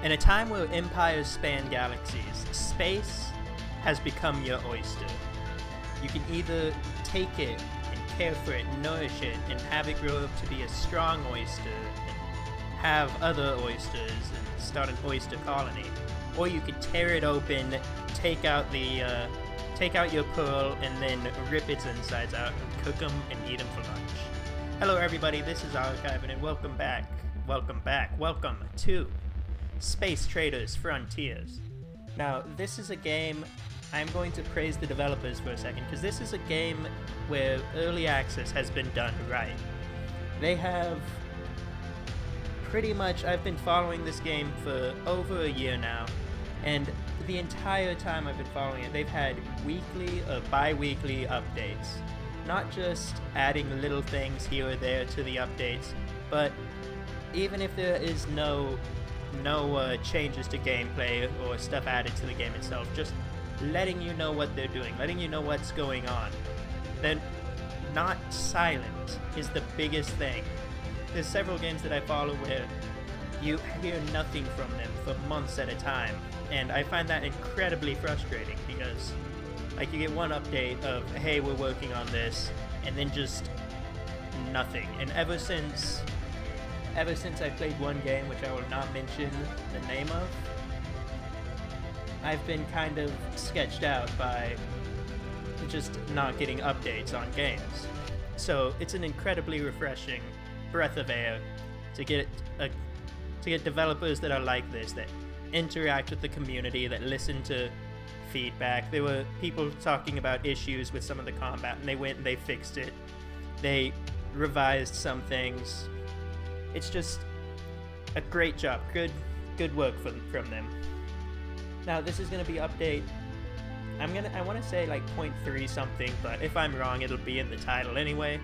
In a time where empires span galaxies, space has become your oyster. You can either take it and care for it, nourish it, and have it grow up to be a strong oyster and have other oysters and start an oyster colony, or you could tear it open, take out your pearl, and then rip its insides out and cook them and eat them for lunch. Hello everybody, this is Archivin, and welcome to Space Traders Frontiers. Now, this is a game, I'm going to praise the developers for a second, because this is a game where early access has been done right. They have pretty much, I've been following this game for over a year now, and the entire time I've been following it, they've had weekly or bi-weekly updates. Not just adding little things here or there to the updates, but even if there is no changes to gameplay or stuff added to the game itself, just letting you know what they're doing, letting you know what's going on. They're not silent is the biggest thing. There's several games that I follow where you hear nothing from them for months at a time, and I find that incredibly frustrating because, like, you get one update of, hey, we're working on this, and then just nothing. And ever since I played one game, which I will not mention the name of, I've been kind of sketched out by just not getting updates on games. So it's an incredibly refreshing breath of air to get developers that are like this, that interact with the community, that listen to feedback. There were people talking about issues with some of the combat, and they went and they fixed it. They revised some things. It's just a great job. Good work from them. Now, this is going to be update, I want to say like 0.3 something, but if I'm wrong, it'll be in the title anyway.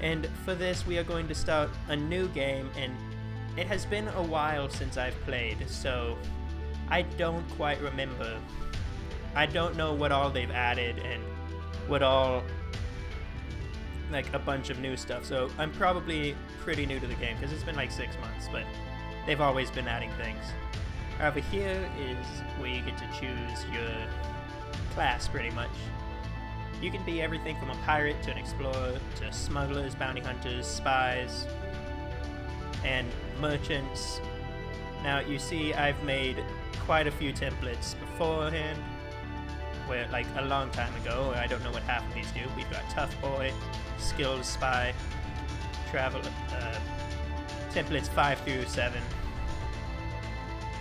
And for this, we are going to start a new game, and it has been a while since I've played, so I don't quite remember. I don't know what all they've added and what all, like, a bunch of new stuff, so I'm probably pretty new to the game because it's been like 6 months, but they've always been adding things. Over here is where you get to choose your class, pretty much. You can be everything from a pirate to an explorer to smugglers, bounty hunters, spies, and merchants. Now, you see I've made quite a few templates beforehand, where, like, a long time ago, I don't know what half of these do. We've got Tough Boy, Skills Spy, Travel, templates 5 through 7.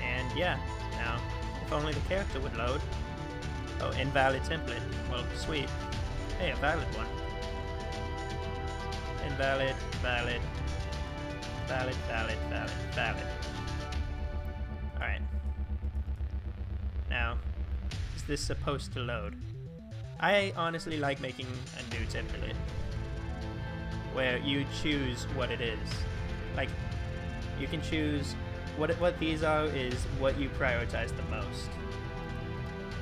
And yeah, now, if only the character would load. Oh, invalid template. Well, sweet. Hey, a valid one. Invalid, valid, valid, valid, valid, valid. Alright. Now, is this supposed to load? I honestly like making a new template where you choose what it is. Like, you can choose what these are is what you prioritize the most.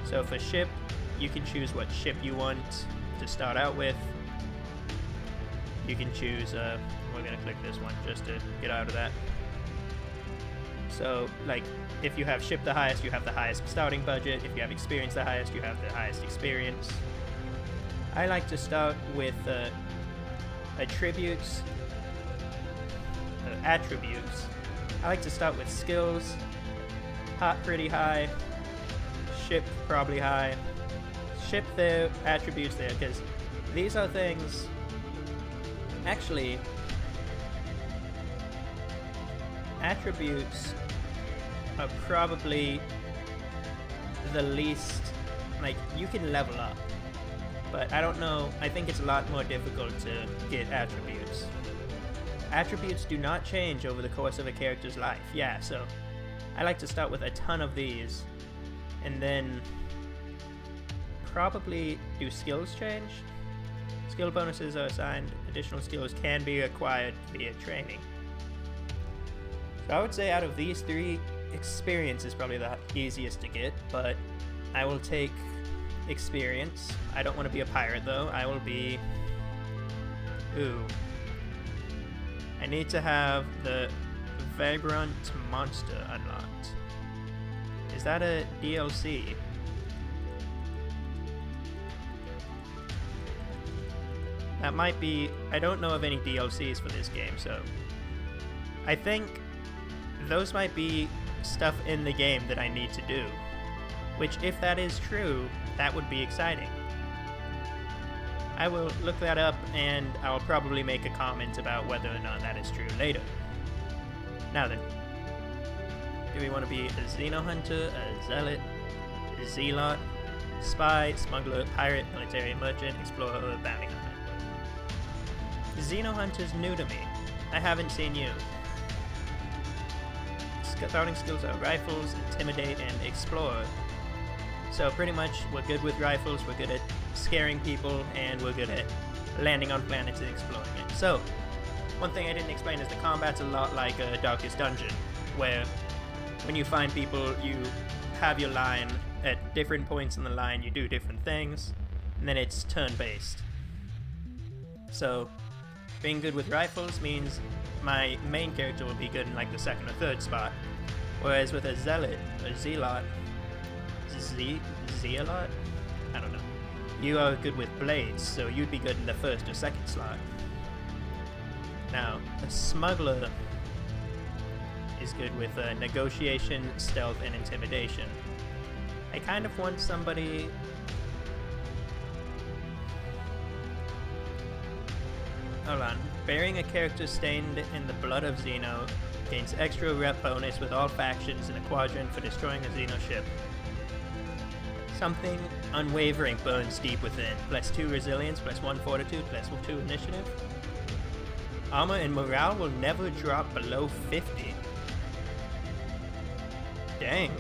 So for ship, you can choose what ship you want to start out with. You can choose, we're gonna click this one just to get out of that. So, like, if you have ship the highest, you have the highest starting budget. If you have experience the highest, you have the highest experience. I like to start with attributes. I like to start with skills. Pretty high. Ship probably high. Ship there, attributes there, because these are things. Actually, attributes are probably the least, like, you can level up, but I don't know, I think it's a lot more difficult to get attributes. Attributes do not change over the course of a character's life. Yeah, so I like to start with a ton of these, and then probably do skills change. Skill bonuses are assigned. Additional skills can be acquired via training. So I would say out of these three, experience is probably the easiest to get, but I will take experience. I don't want to be a pirate though. I will be... I need to have the Vibrant Monster unlocked. Is that a DLC? That might be... I don't know of any DLCs for this game, so... I think those might be stuff in the game that I need to do. Which, if that is true, that would be exciting. I will look that up, and I'll probably make a comment about whether or not that is true later. Now then, do we want to be a Xenohunter, a Zealot, a Zealot, Spy, Smuggler, Pirate, Military, Merchant, Explorer, or Bounty Hunter? Xenohunter's new to me. I haven't seen you. Scouting skills are Rifles, Intimidate, and Explorer. So pretty much we're good with rifles, we're good at scaring people, and we're good at landing on planets and exploring it. So, one thing I didn't explain is the combat's a lot like a Darkest Dungeon, where when you find people, you have your line. At different points in the line, you do different things, and then it's turn-based. So, being good with rifles means my main character will be good in like the second or third spot, whereas with a Zealot, or Zealot, Zealot? I don't know. You are good with blades, so you'd be good in the first or second slot. Now, a Smuggler is good with negotiation, stealth, and intimidation. I kind of want somebody... Hold on. Bearing a character stained in the blood of Xeno gains extra rep bonus with all factions in a quadrant for destroying a Xeno ship. Something unwavering burns deep within. +2 resilience, +1 fortitude, +2 initiative. Armor and morale will never drop below 50. Dang.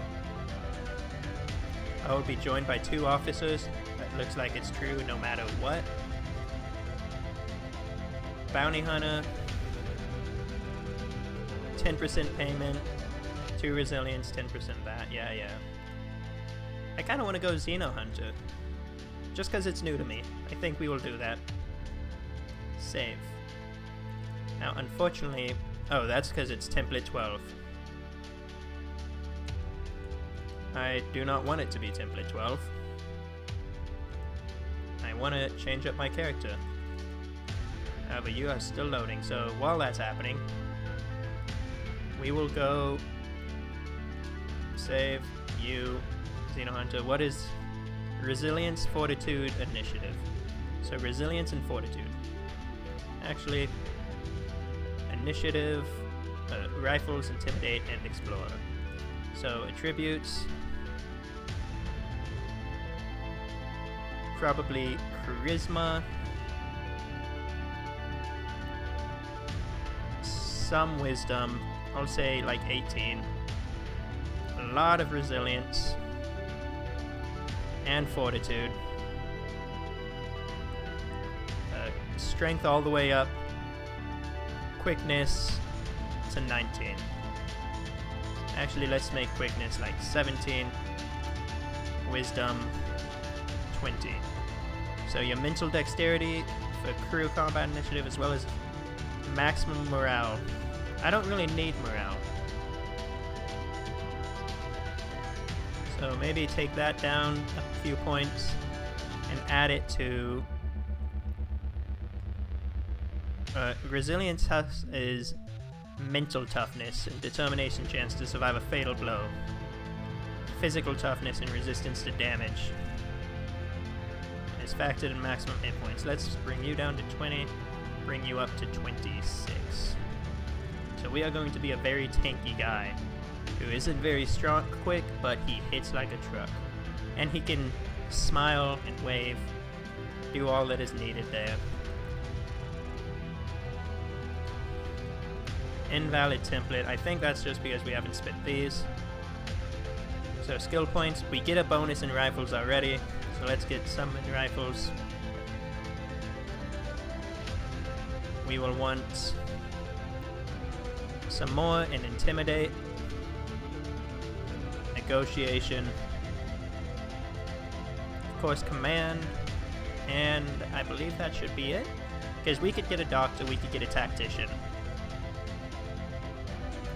I will be joined by 2 officers. That looks like it's true no matter what. Bounty Hunter. 10% payment. 2 resilience, 10% that. Yeah. I kind of want to go Xenohunter. Just because it's new to me. I think we will do that. Save. Now, unfortunately... Oh, that's because it's template 12. I do not want it to be template 12. I want to change up my character. But you are still loading, so while that's happening, we will go... Save. You... Xenohunter. What is resilience, fortitude, initiative? So resilience and fortitude. Actually, initiative, rifles, intimidate, and explorer. So attributes, probably charisma, some wisdom. I'll say like 18. A lot of resilience. And fortitude. Strength all the way up. Quickness to 19. Actually, let's make quickness like 17. Wisdom 20. So your mental dexterity for crew combat initiative, as well as maximum morale. I don't really need morale. So maybe take that down a few points and add it to resilience is mental toughness and determination chance to survive a fatal blow. Physical toughness and resistance to damage is factored in maximum hit points. Let's bring you down to 20, bring you up to 26. So we are going to be a very tanky guy who isn't very strong, quick, but he hits like a truck. And he can smile and wave, do all that is needed there. Invalid template. I think that's just because we haven't spent these. So skill points, we get a bonus in rifles already, so let's get some in rifles. We will want some more in intimidate. Negotiation, of course command, and I believe that should be it, because we could get a doctor, we could get a tactician.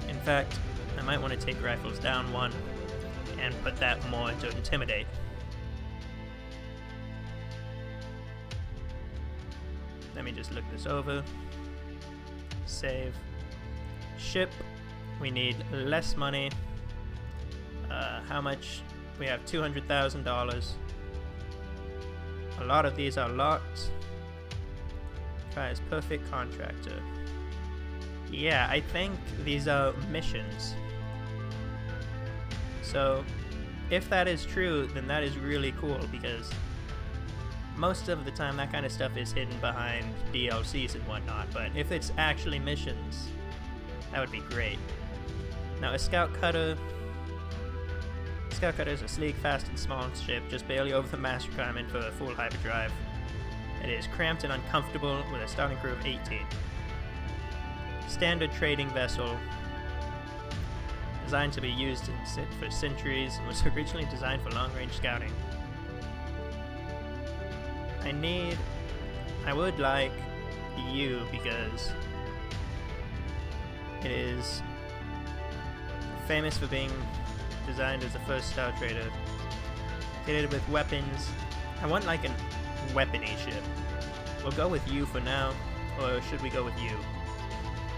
In fact, I might want to take rifles down 1. and put that more into Intimidate. Let me just look this over. Save. Ship. We need less money. How much? We have $200,000. A lot of these are locked. Try as perfect contractor. Yeah, I think these are missions. So, if that is true, then that is really cool, because most of the time that kind of stuff is hidden behind DLCs and whatnot, but if it's actually missions, that would be great. Now, a Scout Cutter. Scout Cutter is a sleek, fast, and small ship, just barely over the mass requirement for a full hyperdrive. It is cramped and uncomfortable with a starting crew of 18. Standard trading vessel, designed to be used for centuries, and was originally designed for long-range scouting. I would like you, because it is famous for being designed as the first Star Trader. Kitted with weapons. I want like a weapony ship. We'll go with you for now, or should we go with you?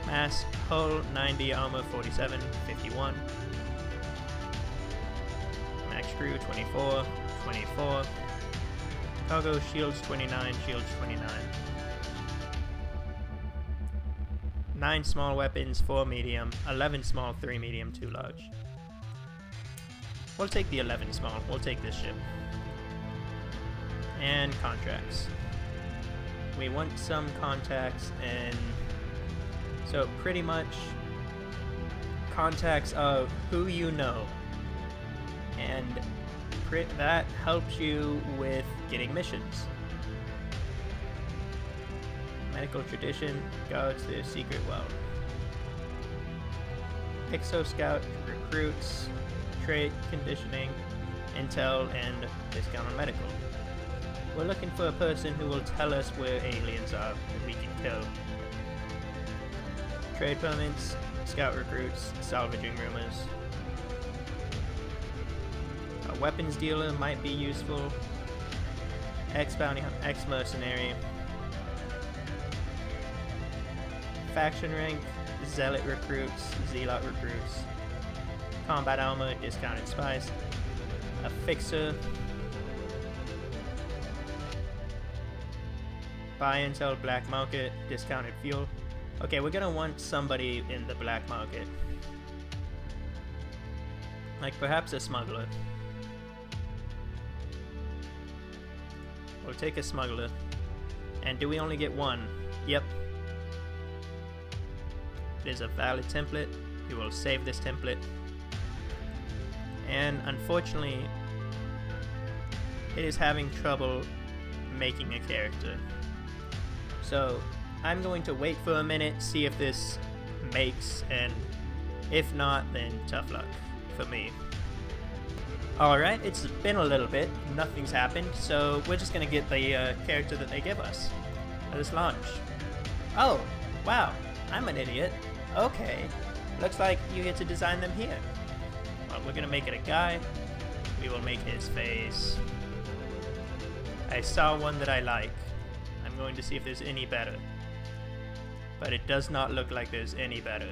Mass, hull 90, armor 47, 51. Max crew 24, 24. Cargo shields 29, shields 29. 9 small weapons, 4 medium, 11 small, 3 medium, 2 large. We'll take the 11 small. We'll take this ship. And contracts. We want some contacts, and so pretty much contacts of who you know, and that helps you with getting missions. Medical tradition guards the secret well. Exo Scout recruits, trade, conditioning, intel, and discount on medical. We're looking for a person who will tell us where aliens are that we can kill. Trade permits, scout recruits, salvaging rumors. A weapons dealer might be useful. Ex-bounty, ex-mercenary. Faction rank, zealot recruits, zealot recruits. Combat armor, discounted spice. A fixer. Buy intel, black market, discounted fuel. Okay, we're gonna want somebody in the black market. Like perhaps a smuggler. We'll take a smuggler. And do we only get one? Yep. It is a valid template. We will save this template. And unfortunately, it is having trouble making a character. So I'm going to wait for a minute, see if this makes, and if not, then tough luck for me. Alright, it's been a little bit, nothing's happened, so we're just gonna get the character that they give us. Let us launch. Oh, wow, I'm an idiot. Okay, looks like you get to design them here. Well, we're gonna make it a guy. We will make his face. I saw one that I like. I'm going to see if there's any better. But it does not look like there's any better.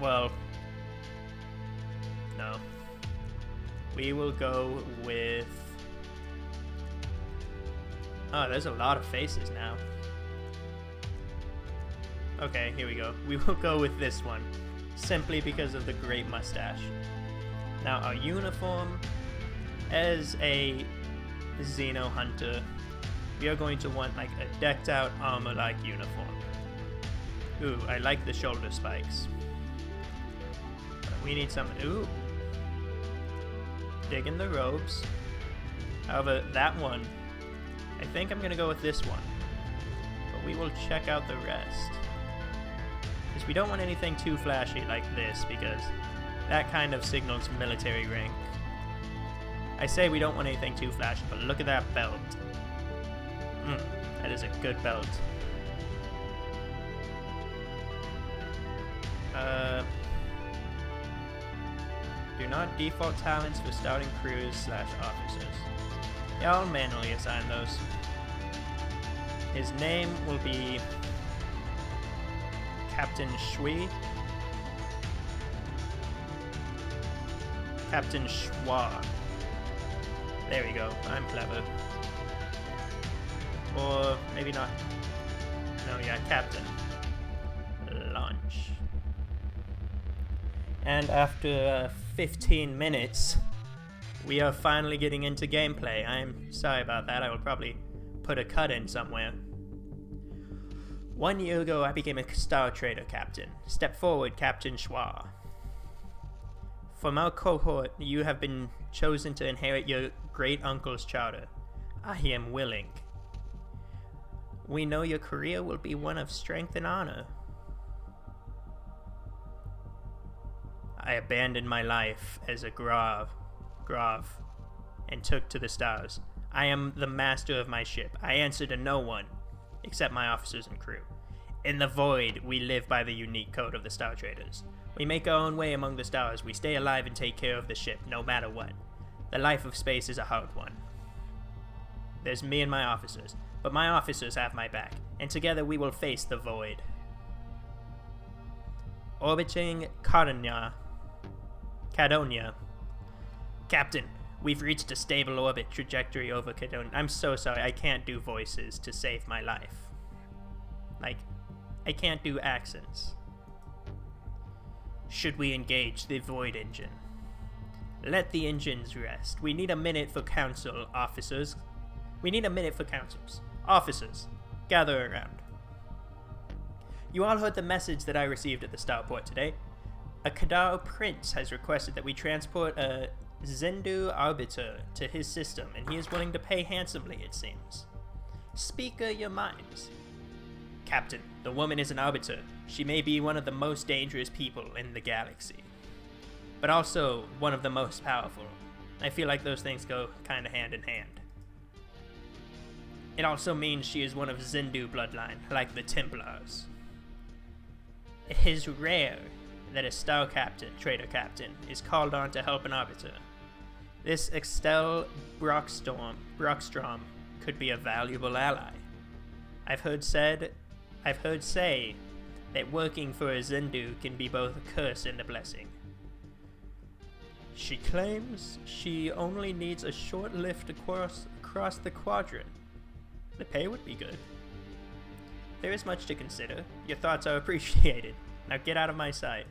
Well, no. We will go with... Oh, there's a lot of faces now. Okay, here we go. We will go with this one, simply because of the great mustache. Now, our uniform, as a Xeno hunter, we are going to want like a decked out armor-like uniform. Ooh, I like the shoulder spikes. We need some, ooh. Dig in the robes. However, that one, I think I'm gonna go with this one. But we will check out the rest. Because we don't want anything too flashy like this, because that kind of signals military rank. I say we don't want anything too flashy, but look at that belt. That is a good belt. Do not default talents for starting crews / officers. Yeah, I'll manually assign those. His name will be Captain Shui. Captain Schwa. There we go. I'm clever. Or maybe not. No, yeah, Captain. Launch. And after 15 minutes, we are finally getting into gameplay. I'm sorry about that. I will probably put a cut in somewhere. 1 year ago, I became a Star Trader Captain. Step forward, Captain Schwa. From our cohort, you have been chosen to inherit your great uncle's charter. I am willing. We know your career will be one of strength and honor. I abandoned my life as a Grav, and took to the stars. I am the master of my ship. I answer to no one, except my officers and crew. In the void, we live by the unique code of the Star Traders. We make our own way among the stars. We stay alive and take care of the ship, no matter what. The life of space is a hard one. There's me and my officers, but my officers have my back, and together we will face the void. Orbiting Cadonia. Captain, we've reached a stable orbit trajectory over Cadonia. I'm so sorry, I can't do voices to save my life. Like, I can't do accents. Should we engage the void engine? Let the engines rest. We need a minute for council, officers. We need a minute for councils. Officers, gather around. You all heard the message that I received at the starport today. A Kadar prince has requested that we transport a Zendu arbiter to his system, and he is willing to pay handsomely, it seems. Speak your minds. Captain, the woman is an arbiter. She may be one of the most dangerous people in the galaxy, but also one of the most powerful. I feel like those things go kinda hand in hand. It also means she is one of Zendu bloodline, like the Templars. It is rare that a Star Captain, Trader Captain, is called on to help an arbiter. This Extel Brockstrom could be a valuable ally. I've heard say that working for a Zendu can be both a curse and a blessing. She claims she only needs a short lift across the quadrant. The pay would be good. There is much to consider. Your thoughts are appreciated. Now get out of my sight.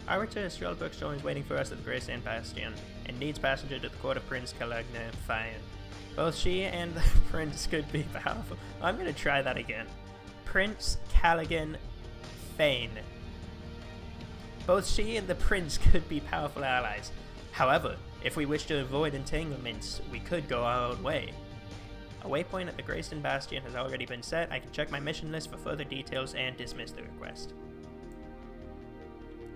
Arbiter Estrella Brookstone is waiting for us at the Grey Sand Bastion and needs passenger to the court of Prince Caligna Fayan. Both she and the prince could be powerful. I'm gonna try that again. Prince Callaghan Fane. Both she and the prince could be powerful allies. However, if we wish to avoid entanglements, we could go our own way. A waypoint at the Greyston Bastion has already been set. I can check my mission list for further details and dismiss the request.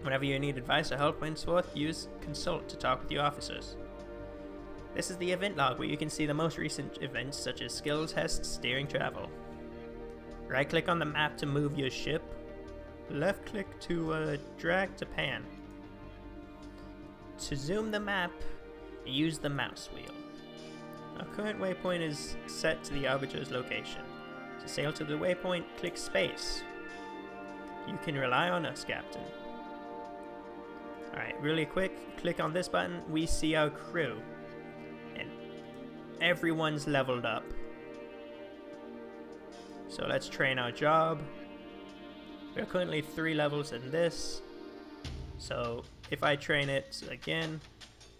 Whenever you need advice or help henceforth, use Consult to talk with your officers. This is the event log where you can see the most recent events such as skill tests, steering travel. Right click on the map to move your ship. Left click to drag to pan. To zoom the map, use the mouse wheel. Our current waypoint is set to the arbiter's location. To sail to the waypoint, click space. You can rely on us, Captain. Alright, really quick, click on this button, we see our crew. And everyone's leveled up. So let's train our job. We're currently 3 levels in this. So if I train it again,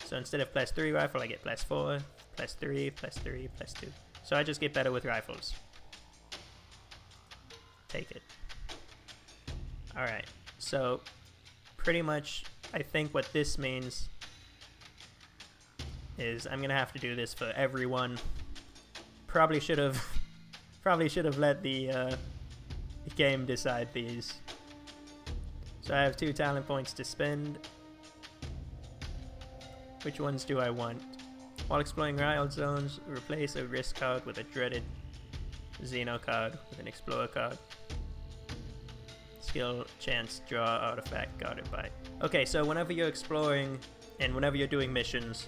so instead of +3 rifle, I get +4, +3, +3, +2. So I just get better with rifles. Take it. Alright, so pretty much I think what this means is I'm gonna have to do this for everyone. Probably should have let the game decide these. So I have 2 talent points to spend. Which ones do I want? While exploring wild zones, replace a risk card with a dreaded Xeno card with an Explorer card. skill chance draw artifact guarded by. Okay, so whenever you're exploring and whenever you're doing missions,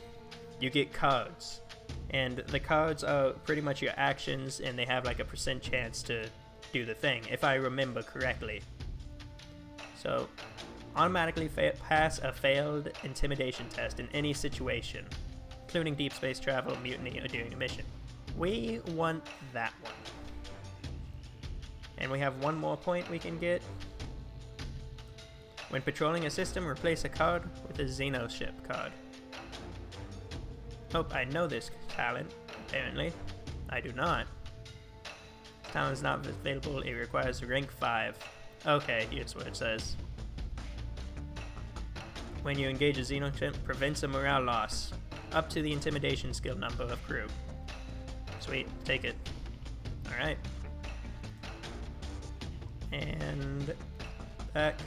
you get cards. And the cards are pretty much your actions, and they have like a % chance to do the thing, if I remember correctly. So, automatically pass a failed intimidation test in any situation, including deep space travel, mutiny, or doing a mission. We want that one. And we have one more point we can get. When patrolling a system, replace a card with a Xenoship card. Oh, I know this talent, apparently. I do not. This talent is not available, it requires rank 5. Okay, here's what it says. When you engage a Xenoship, prevents a morale loss, up to the intimidation skill number of crew. Sweet, take it. Alright. And back.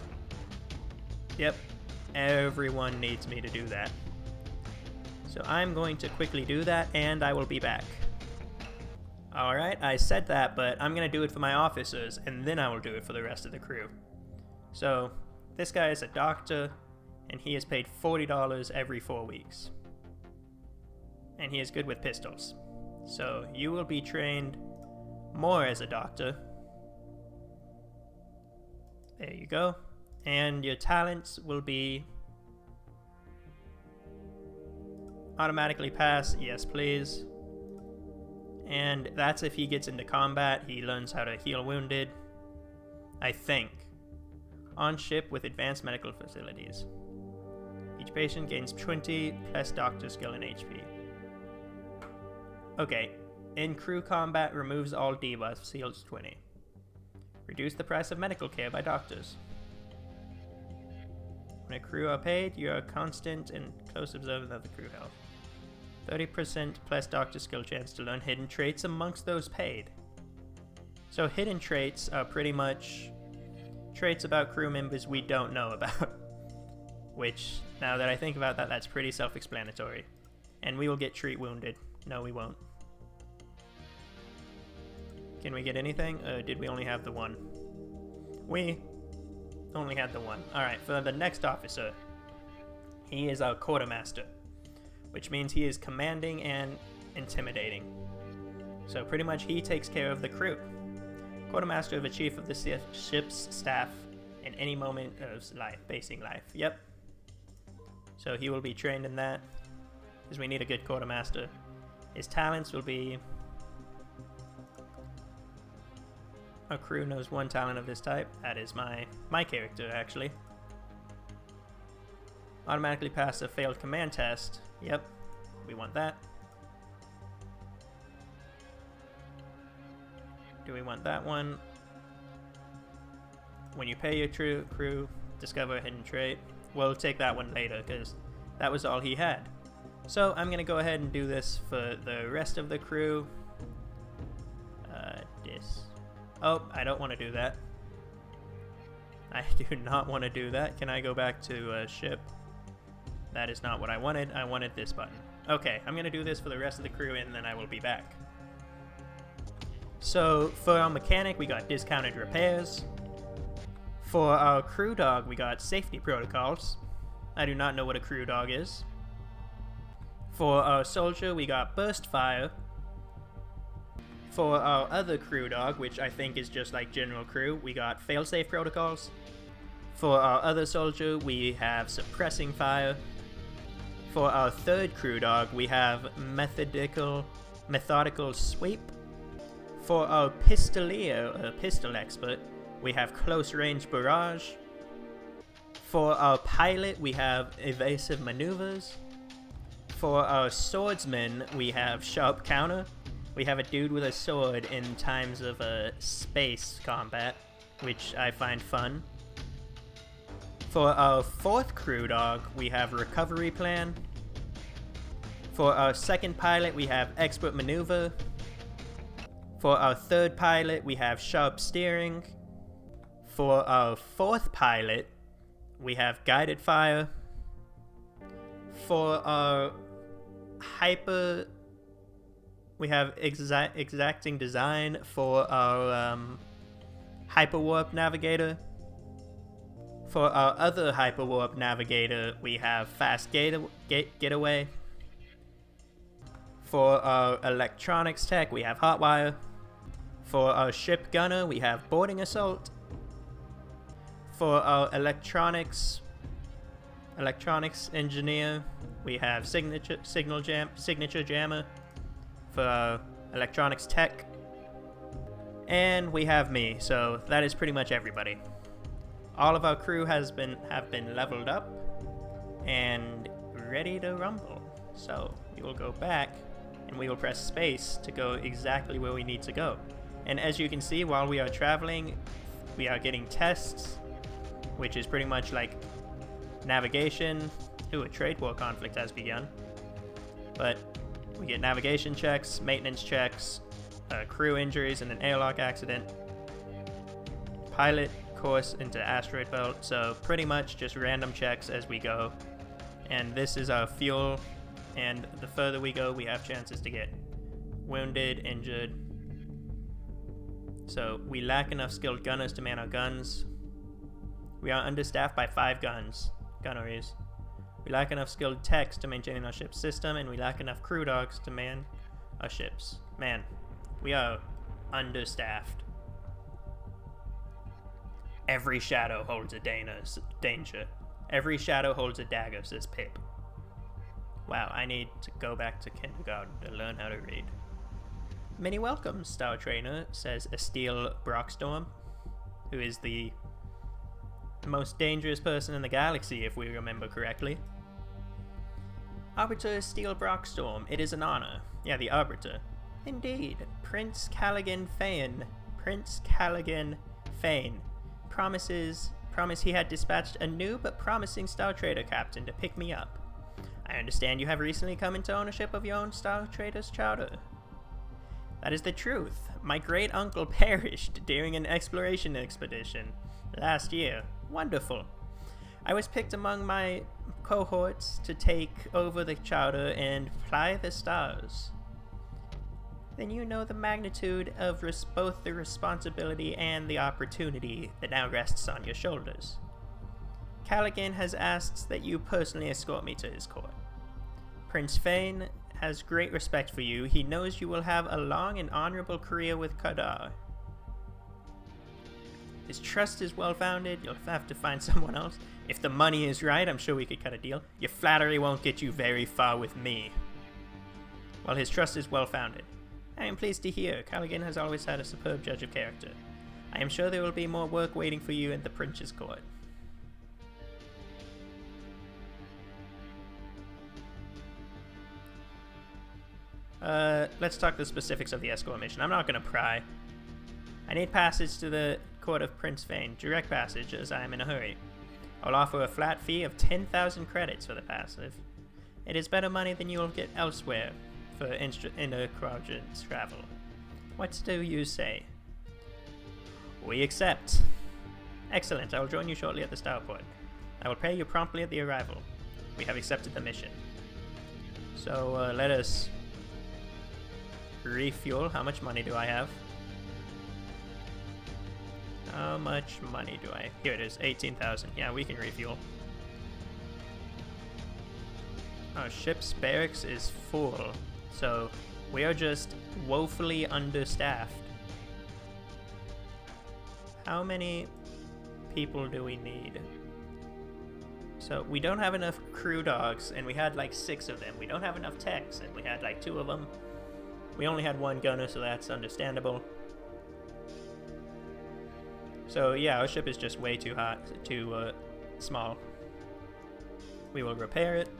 Yep, everyone needs me to do that. So I'm going to quickly do that, and I will be back. Alright, I said that, but I'm going to do it for my officers, and then I will do it for the rest of the crew. So, this guy is a doctor, and he is paid $40 every 4 weeks. And he is good with pistols. So, you will be trained more as a doctor. There you go. And your talents will be automatically pass, yes please. And that's if he gets into combat, he learns how to heal wounded, I think. On ship with advanced medical facilities. Each patient gains 20 plus doctor skill and HP. Okay, in crew combat removes all debuffs, heals 20. Reduce the price of medical care by doctors. When a crew are paid, you are constant and close observant of the crew health. 30% plus doctor skill chance to learn hidden traits amongst those paid. So hidden traits are pretty much traits about crew members we don't know about. Which, now that I think about that, that's pretty self-explanatory. And we will get treat wounded. No, we won't. Can we get anything? Did we only have the one? We only had the one. Alright, for the next officer, he is our quartermaster, which means he is commanding and intimidating. So pretty much he takes care of the crew. Quartermaster of a chief of the ship's staff in any moment of life, basing life. Yep. So he will be trained in that, because we need a good quartermaster. His talents will be... Our crew knows one talent of this type. That is my character, actually. Automatically pass a failed command test. Yep, we want that. Do we want that one? When you pay your crew, discover a hidden trait. We'll take that one later, because that was all he had. So I'm going to go ahead and do this for the rest of the crew. Oh, I don't want to do that. I do not want to do that. Can I go back to ship? That is not what I wanted. I wanted this button. Okay, I'm going to do this for the rest of the crew, and then I will be back. So, for our mechanic, we got discounted repairs. For our crew dog, we got safety protocols. I do not know what a crew dog is. For our soldier, we got burst fire. For our other crew dog, which I think is just like general crew, we got failsafe protocols. For our other soldier, we have suppressing fire. For our third crew dog, we have methodical sweep. For our pistolier, or pistol expert, we have close range barrage. For our pilot, we have evasive maneuvers. For our swordsman, we have sharp counter. We have a dude with a sword in times of space combat, which I find fun. For our fourth crew dog, we have recovery plan. For our second pilot, we have expert maneuver. For our third pilot, we have sharp steering. For our fourth pilot, we have guided fire. For our we have exacting design for our hyperwarp navigator. For our other hyperwarp navigator, we have fast getaway. For our electronics tech, we have hotwire. For our ship gunner, we have boarding assault. For our electronics engineer, we have signature jammer. For our electronics tech, and we have me. So that is pretty much everybody. All of our crew have been leveled up and ready to rumble. So we will go back and we will press space to go exactly where we need to go. And as you can see, while we are traveling, we are getting tests, which is pretty much like navigation. Ooh, a trade war conflict has begun. But we get navigation checks, maintenance checks, crew injuries in an airlock accident, pilot course into asteroid belt. So pretty much just random checks as we go. And this is our fuel. And the further we go, we have chances to get wounded, injured. So we lack enough skilled gunners to man our guns. We are understaffed by 5 gunneries. We lack enough skilled techs to maintain our ship's system, and we lack enough crew dogs to man our ships. Man, we are understaffed. Every shadow holds a danger. Every shadow holds a dagger, says Pip. Wow, I need to go back to kindergarten to learn how to read. Many welcomes, Star Trainer, says Estelle Brockstorm, who is the most dangerous person in the galaxy, if we remember correctly. Arbiter Estelle Brockstorm, it is an honor. Yeah, the Arbiter. Indeed, Prince Callaghan Fane. Promised he had dispatched a new but promising Star Trader captain to pick me up. I understand you have recently come into ownership of your own Star Trader's charter. That is the truth. My great uncle perished during an exploration expedition last year. Wonderful. I was picked among my cohorts to take over the charter and fly the stars. Then you know the magnitude of both the responsibility and the opportunity that now rests on your shoulders. Callaghan has asked that you personally escort me to his court. Prince Fane has great respect for you. He knows you will have a long and honorable career with Kadar. His trust is well-founded. You'll have to find someone else. If the money is right, I'm sure we could cut a deal. Your flattery won't get you very far with me. Well, his trust is well-founded. I am pleased to hear. Callaghan has always had a superb judge of character. I am sure there will be more work waiting for you in the Prince's court. Let's talk the specifics of the escort mission. I'm not going to pry. I need passage to the court of Prince Fane. Direct passage, as I am in a hurry. I'll offer a flat fee of 10,000 credits for the passage. It is better money than you will get elsewhere for interquadrant travel. What do you say? We accept. Excellent. I will join you shortly at the starport. I will pay you promptly at the arrival. We have accepted the mission. So let us refuel. How much money do I have? How much money do I? Here it is, 18,000. Yeah, we can refuel. Our ship's barracks is full, so we are just woefully understaffed. How many people do we need? So we don't have enough crew dogs, and we had like 6 of them. We don't have enough techs, and we had like 2 of them. We only had 1 gunner, so that's understandable. So yeah, our ship is just way too small. We will repair it,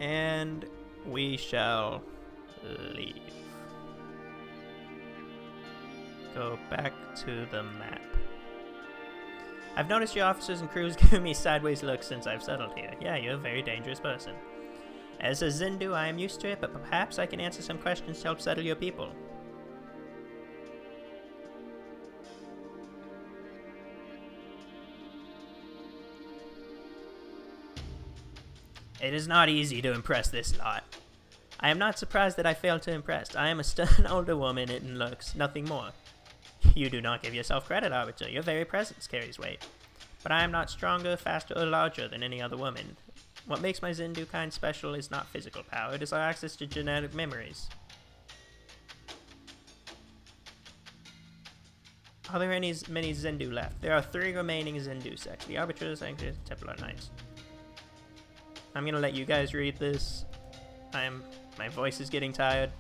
and we shall leave. Go back to the map. I've noticed your officers and crews giving me sideways looks since I've settled here. Yeah, you're a very dangerous person. As a Zindu, I am used to it, but perhaps I can answer some questions to help settle your people. It is not easy to impress this lot. I am not surprised that I failed to impress. I am a stern older woman in looks, nothing more. You do not give yourself credit, Arbiter. Your very presence carries weight. But I am not stronger, faster, or larger than any other woman. What makes my Zendu kind special is not physical power, it is our access to genetic memories. Are there many Zendu left? There are 3 remaining Zendu sects, the Arbiters, Anchors, Templar Knights. I'm gonna let you guys read this. My voice is getting tired.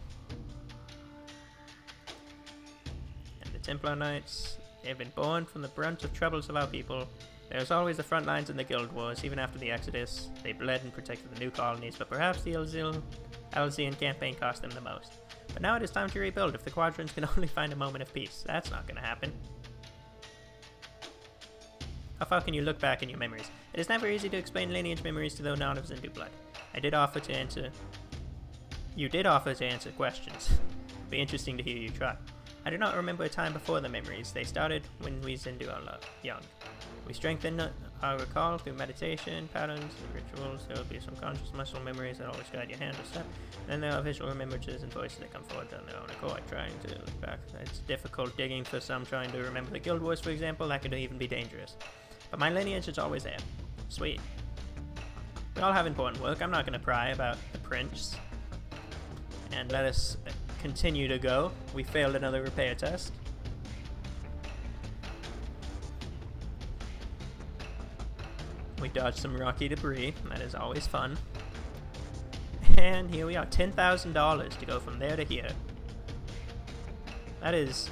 And the Templar Knights, they have been born from the brunt of troubles of our people. There was always the front lines in the guild wars, even after the Exodus. They bled and protected the new colonies, but perhaps the Alzian campaign cost them the most. But now it is time to rebuild if the Quadrants can only find a moment of peace. That's not gonna happen. How far can you look back in your memories? It is never easy to explain lineage memories to those not of Zendu blood. You did offer to answer questions. Be interesting to hear you try. I do not remember a time before the memories. They started when we Zendu are young. We strengthen our recall through meditation, patterns, and rituals. There will be some conscious muscle memories that always guide your hand or step. Then there are visual remembrances and voices that come forward on their own accord, trying to look back. It's difficult digging for some trying to remember the guild wars, for example. That could even be dangerous. But my lineage is always there. Sweet. We all have important work. I'm not going to pry about the prince. And let us continue to go. We failed another repair test. We dodged some rocky debris. That is always fun. And here we are. $10,000 to go from there to here. That is...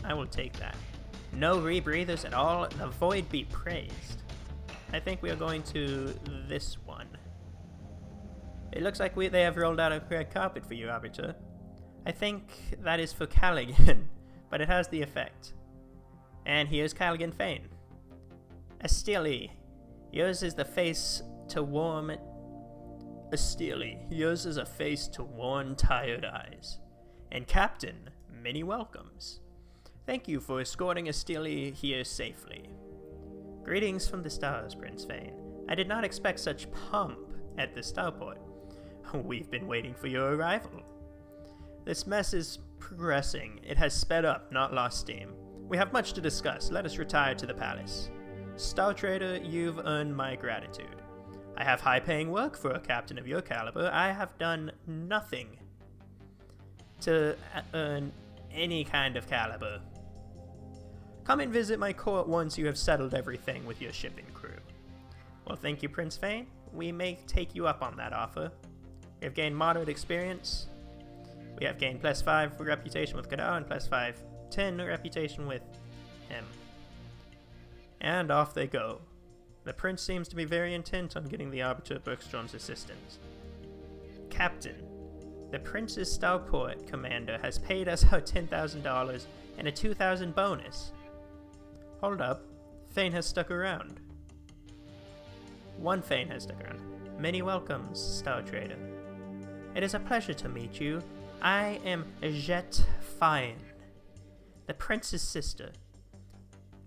I will take that. No rebreathers at all. The void be praised. I think we are going to this one. It looks like they have rolled out a red carpet for you, Arbiter. I think that is for Callaghan, but it has the effect. And here's Callaghan Fane. Astili, yours is the face to warm... Astili, yours is a face to warm, tired eyes. And Captain, many welcomes. Thank you for escorting Astili here safely. Greetings from the stars, Prince Fane. I did not expect such pomp at the starport. We've been waiting for your arrival. This mess is progressing. It has sped up, not lost steam. We have much to discuss. Let us retire to the palace. Star Trader, you've earned my gratitude. I have high-paying work for a captain of your caliber. I have done nothing to earn any kind of caliber. Come and visit my court once you have settled everything with your ship and crew. Well, thank you, Prince Fane. We may take you up on that offer. We have gained moderate experience. We have gained +5 reputation with Kadar and +10 reputation with him. And off they go. The prince seems to be very intent on getting the Arbiter Bergstrom's assistance. Captain, the prince's starport commander has paid us our $10,000 and a $2,000 bonus. Hold up. Fane has stuck around. One Fane has stuck around. Many welcomes, Star Trader. It is a pleasure to meet you. I am Jet Fine, the prince's sister.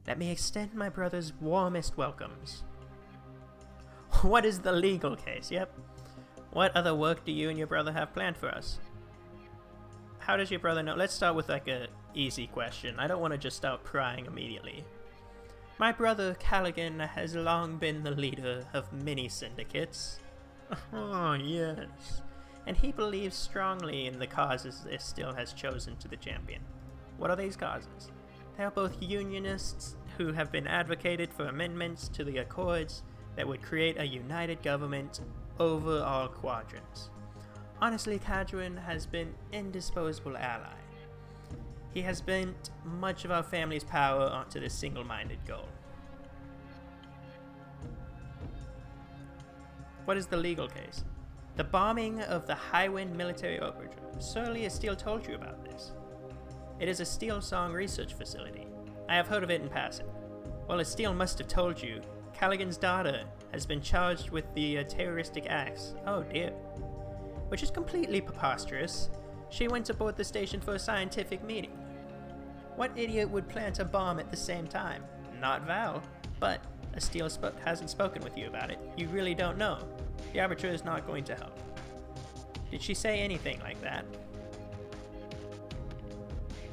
Let me extend my brother's warmest welcomes. What is the legal case? Yep. What other work do you and your brother have planned for us? How does your brother know? Let's start with like a easy question. I don't want to just start prying immediately. My brother Callaghan has long been the leader of many syndicates. Oh, yes. And he believes strongly in the causes this still has chosen to the champion. What are these causes? They are both unionists who have been advocated for amendments to the Accords that would create a united government over all quadrants. Honestly, Cadron has been an indisposable ally. He has bent much of our family's power onto this single-minded goal. What is the legal case? The bombing of the Highwind military operator. Surely Steele told you about this. It is a Steele Song research facility. I have heard of it in passing. Well, Steele must have told you. Callaghan's daughter has been charged with the terroristic acts. Oh dear. Which is completely preposterous. She went aboard the station for a scientific meeting. What idiot would plant a bomb at the same time? Not Val, but Steele hasn't spoken with you about it. You really don't know. The Arbiter is not going to help. Did she say anything like that?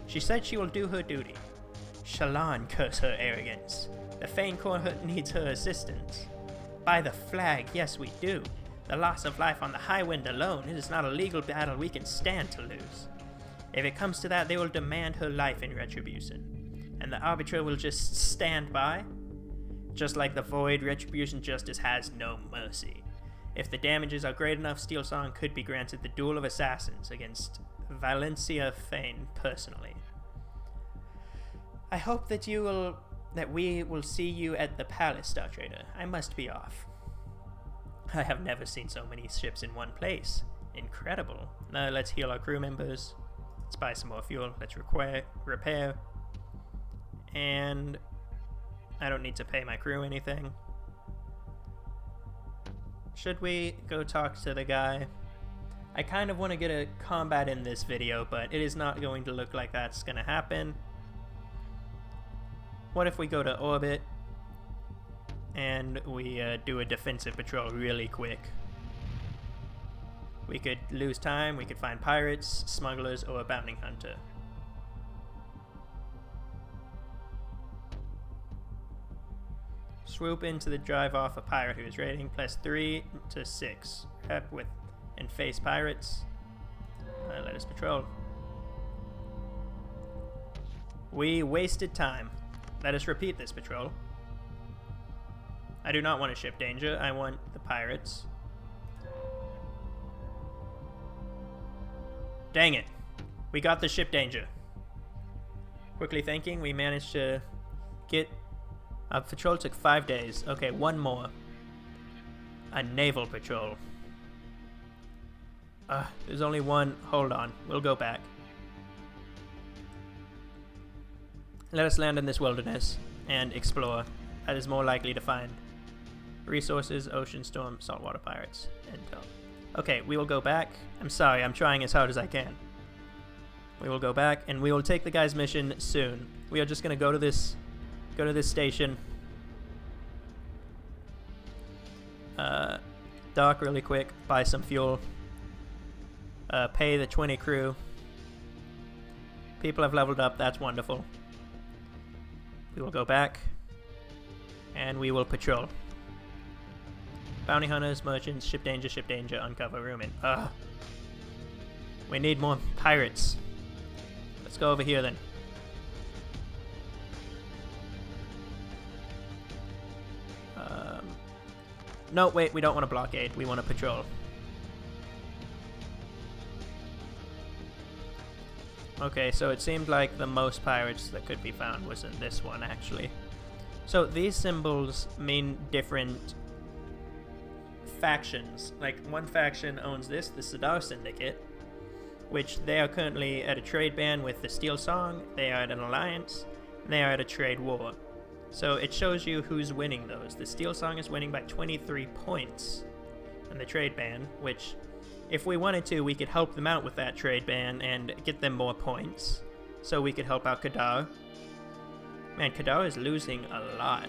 She said she will do her duty. Shallan, curse her arrogance. The Fane Corps needs her assistance. By the flag, yes we do. The loss of life on the High Wind alone, it is not a legal battle we can stand to lose. If it comes to that, they will demand her life in retribution. And the Arbiter will just stand by? Just like the Void, Retribution Justice has no mercy. If the damages are great enough, Steelsong could be granted the Duel of Assassins against Valencia Fane personally. I hope that we will see you at the Palace, Star Trader. I must be off. I have never seen so many ships in one place. Incredible. Now let's heal our crew members. Let's buy some more fuel. Let's repair. And I don't need to pay my crew anything. Should we go talk to the guy? I kind of want to get a combat in this video, but it is not going to look like that's going to happen. What if we go to orbit and we do a defensive patrol really quick? We could lose time, we could find pirates, smugglers, or a bounty hunter. Swoop into the drive off a pirate who is raiding, plus 3 to 6. Prep with and face pirates. Let us patrol. We wasted time. Let us repeat this patrol. I do not want a ship danger, I want the pirates. Dang it. We got the ship danger. Quickly thinking, we managed to get... Our patrol took 5 days. Okay, one more. A naval patrol. There's only one. Hold on. We'll go back. Let us land in this wilderness and explore. That is more likely to find resources, ocean storm, saltwater pirates, intel. Okay, we will go back. I'm sorry, I'm trying as hard as I can. We will go back and we will take the guy's mission soon. We are just gonna go to this station. Dock really quick, buy some fuel. Pay the 20 crew. People have leveled up, that's wonderful. We will go back and we will patrol. Bounty hunters, merchants, ship danger, uncover, room in. We need more pirates. Let's go over here then. No, wait, we don't want to blockade. We want to patrol. Okay, so it seemed like the most pirates that could be found was in this one, actually. So these symbols mean different factions. Like, one faction owns this, the Sadar Syndicate, which they are currently at a trade ban with the Steelsong, they are at an alliance, and they are at a trade war. So it shows you who's winning those. The Steelsong is winning by 23 points in the trade ban, which, if we wanted to, we could help them out with that trade ban and get them more points. So we could help out Kadar. Man, Kadar is losing a lot.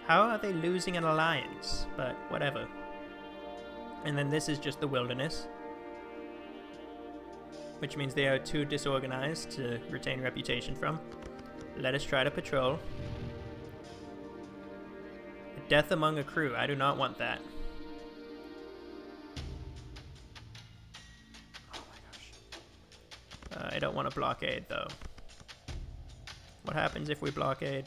How are they losing an alliance? But whatever. And then this is just the wilderness, which means they are too disorganized to retain reputation from. Let us try to patrol. Death among a crew. I do not want that. Oh my gosh. I don't want to blockade though. What happens if we blockade?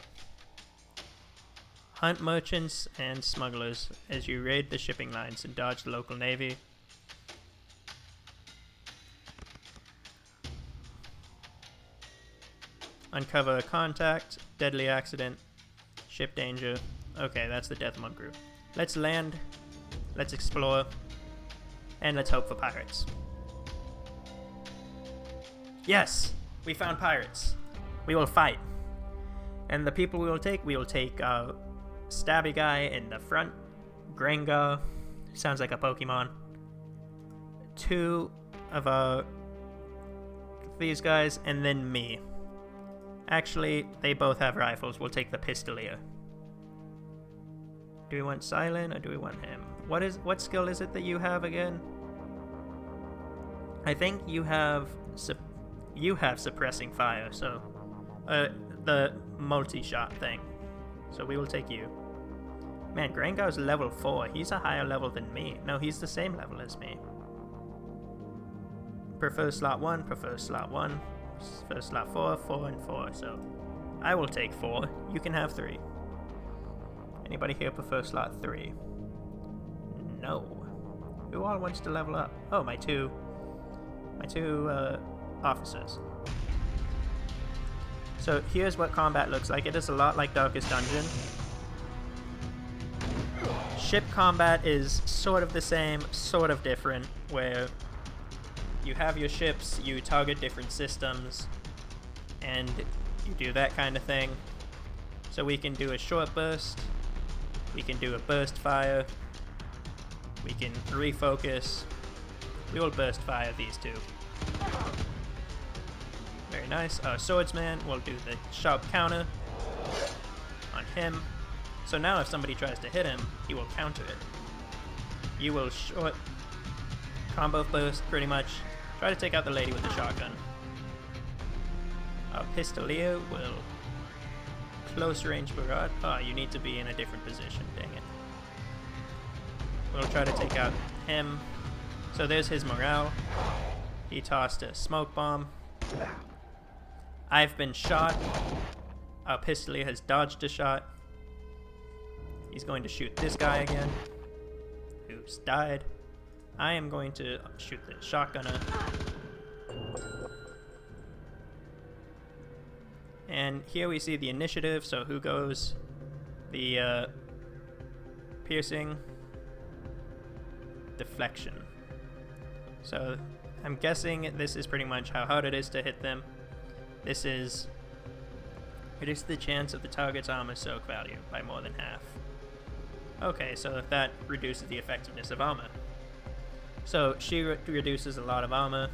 Hunt merchants and smugglers as you raid the shipping lines and dodge the local navy. Uncover a contact, deadly accident, ship danger. Okay, that's the death among group. Let's land, let's explore, and let's hope for pirates. Yes! We found pirates. We will fight. And the people we will take Stabby guy in the front, Grengar, sounds like a Pokemon. 2 of these guys, and then me. Actually, they both have rifles. We'll take the Pistolier. Do we want Silent or do we want him? What skill is it that you have again? I think you have suppressing fire. So, the multi-shot thing. So we will take you. Man, Grangar's level 4. He's a higher level than me. No, he's the same level as me. Prefer slot 1, prefer slot 1. Prefer slot 4, 4, and 4. So I will take 4. You can have 3. Anybody here prefer slot 3? No. Who all wants to level up? Oh, my two officers. So here's what combat looks like. It is a lot like Darkest Dungeon. Ship combat is sort of the same, sort of different, where you have your ships, you target different systems, and you do that kind of thing. So we can do a short burst, we can do a burst fire, we can refocus. We will burst fire these two. Very nice. Our swordsman will do the sharp counter on him. So now if somebody tries to hit him, he will counter it. You will short combo burst, pretty much. Try to take out the lady with the shotgun. Our pistolier will close range barrage. Oh, you need to be in a different position, dang it. We'll try to take out him. So there's his morale. He tossed a smoke bomb. I've been shot. Our pistolier has dodged a shot. He's going to shoot this guy again, who's died. I am going to shoot the shotgunner. And here we see the initiative, so who goes? The piercing, deflection. So I'm guessing this is pretty much how hard it is to hit them. This is reduce the chance of the target's armor soak value by more than half. Okay, so that reduces the effectiveness of armor. So she reduces a lot of armor,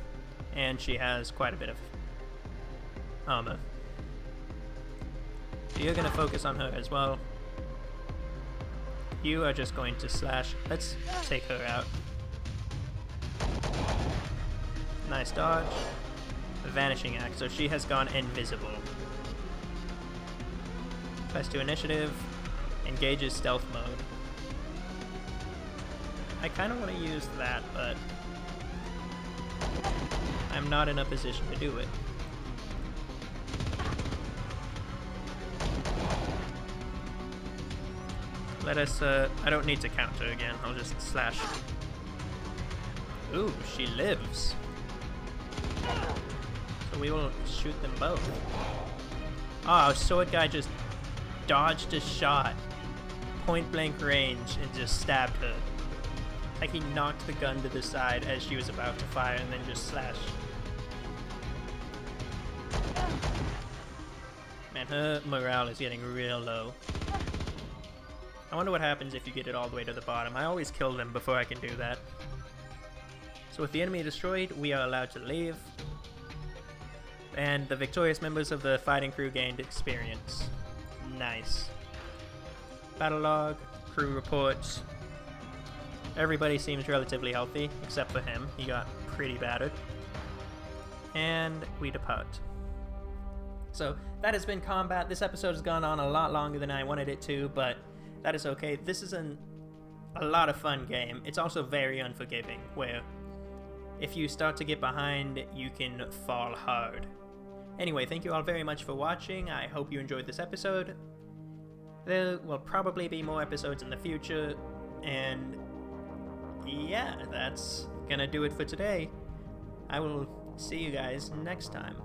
and she has quite a bit of armor. So you're going to focus on her as well. You are just going to slash. Let's take her out. Nice dodge. A vanishing act, so she has gone invisible. Press to initiative. Engages stealth mode. I kind of want to use that, but I'm not in a position to do it. Let us, I don't need to counter again, I'll just slash. Ooh, she lives. So we will shoot them both. Oh, our sword guy just dodged a shot, point blank range, and just stabbed her. Like he knocked the gun to the side as she was about to fire and then just slashed. Man, her morale is getting real low. I wonder what happens if you get it all the way to the bottom. I always kill them before I can do that. So with the enemy destroyed, we are allowed to leave. And the victorious members of the fighting crew gained experience. Nice. Battle log, crew reports. Everybody seems relatively healthy, except for him. He got pretty battered. And we depart. So that has been combat. This episode has gone on a lot longer than I wanted it to, but that is okay. This is a lot of fun game. It's also very unforgiving, where if you start to get behind, you can fall hard. Anyway, thank you all very much for watching. I hope you enjoyed this episode. There will probably be more episodes in the future, and yeah, that's gonna do it for today. I will see you guys next time.